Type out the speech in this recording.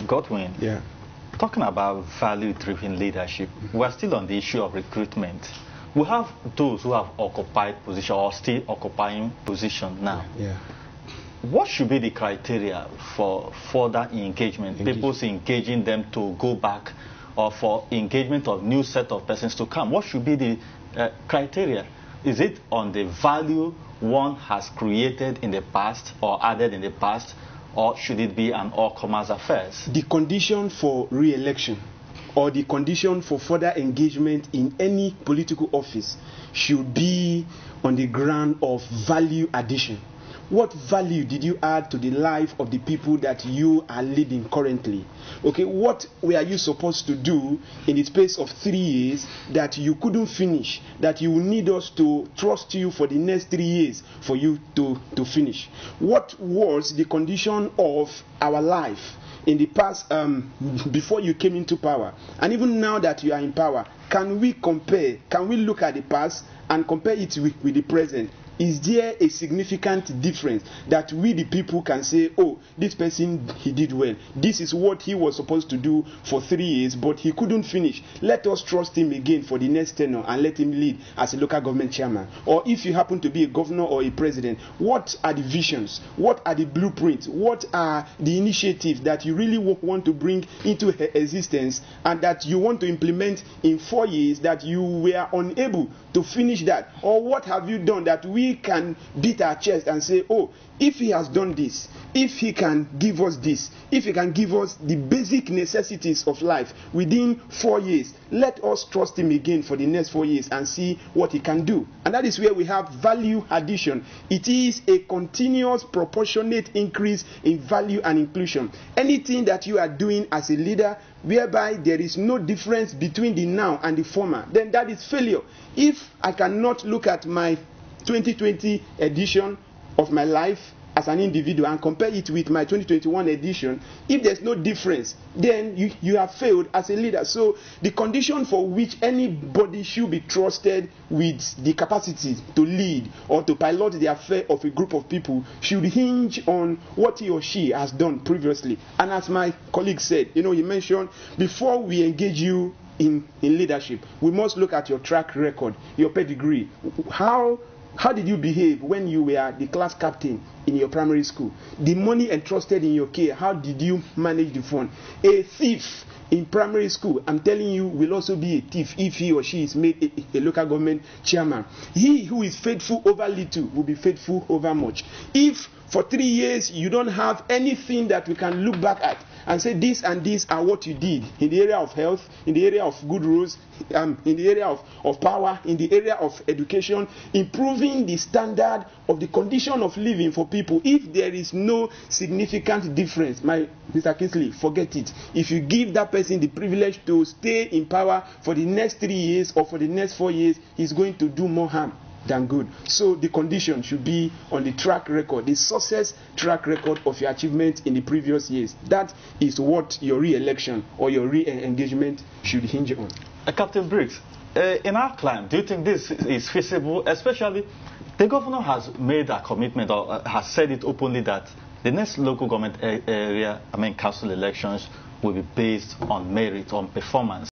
Godwin, yeah, talking about value-driven leadership, we're still on the issue of recruitment. We have those who have occupied position or still occupying position now. Yeah. What should be the criteria for further engagement? People's engaging them to go back, or for engagement of new set of persons to come? What should be the criteria? Is it on the value one has created in the past or added in the past, or should it be an all-comers affair? The condition for re-election or the condition for further engagement in any political office should be on the ground of value addition. What value did you add to the life of the people that you are leading currently? Okay, what were you supposed to do in the space of 3 years that you couldn't finish, that you will need us to trust you for the next 3 years for you to finish? What was the condition of our life in the past, before you came into power, and even now that you are in power? Can we compare? Can we look at the past and compare it with the present? Is there a significant difference that we the people can say, oh, this person, he did well. This is what he was supposed to do for 3 years, but he couldn't finish. Let us trust him again for the next tenure and let him lead as a local government chairman. Or if you happen to be a governor or a president, what are the visions? What are the blueprints? What are the initiatives that you really want to bring into existence and that you want to implement in 4 years that you were unable to finish that? Or what have you done that we can beat our chest and say, oh, if he has done this, if he can give us this, if he can give us the basic necessities of life within 4 years, let us trust him again for the next 4 years and see what he can do. And that is where we have value addition. It is a continuous proportionate increase in value and inclusion. Anything that you are doing as a leader whereby there is no difference between the now and the former, then that is failure. If I cannot look at my 2020 edition of my life as an individual and compare it with my 2021 edition, if there's no difference, then you have failed as a leader. So the condition for which anybody should be trusted with the capacity to lead or to pilot the affair of a group of people should hinge on what he or she has done previously. And as my colleague said, he mentioned, before we engage you in leadership, we must look at your track record, your pedigree. How did you behave when you were the class captain in your primary school? The money entrusted in your care, how did you manage the fund? A thief in primary school, I'm telling you, will also be a thief if he or she is made a local government chairman. He who is faithful over little will be faithful over much. If for 3 years you don't have anything that we can look back at and say this and this are what you did in the area of health, in the area of good rules, in the area of power, in the area of education, improving the standard of the condition of living for people, if there is no significant difference, Mr. Kingsley, forget it. If you give that person the privilege to stay in power for the next 3 years or for the next 4 years, he's going to do more harm than good. So the condition should be on the track record, the success track record of your achievement in the previous years. That is what your re-election or your re-engagement should hinge on. Captain Briggs, in our climate, do you think this is feasible? Especially, the governor has made a commitment or has said it openly that the next local government council elections will be based on merit, on performance.